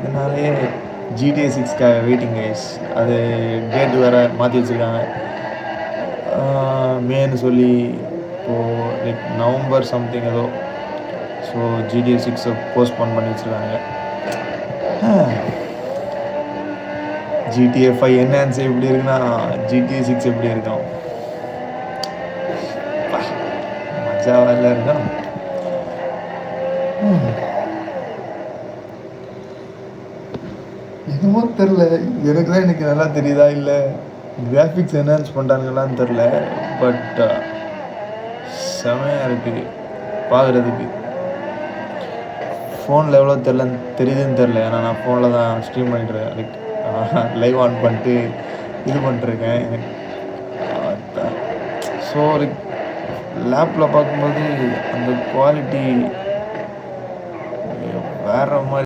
அதனாலேயே GTA 6க்காக waiting guys. அது date வேறு மாற்றி வச்சுருக்காங்க. மேன்னு சொல்லி இப்போது லைக் நவம்பர் சம்திங் ஏதோ. ஸோ GTA 6 போஸ்ட்போன் பண்ணி வச்சுருக்காங்க. GTA 5 என்ஹான்ஸ் எப்படி இருக்குன்னா GTA 6 எப்படி இருக்கும்? மஜாவாக இருக்கும். என்னமோ தெரில, எனக்கு தான் எனக்கு நல்லா தெரியுதா இல்லை கிராஃபிக்ஸ் என்ஹான்ஸ் பண்ணுறாங்களான்னு தெரில. பட் செமையாக இருக்குது பார்க்குறதுக்கு. ஃபோனில் எவ்வளோ தெரியுதுன்னு தெரில. ஏன்னா நான் ஃபோனில் தான் ஸ்ட்ரீம் பண்ணிட்டுருக்கேன். லைக் லைவ் ஆன் பண்ணிட்டு இது பண்ணிட்டுருக்கேன். ஸோ லைக் லேப்பில் பார்க்கும்போது அந்த குவாலிட்டி வேறு மாதிரி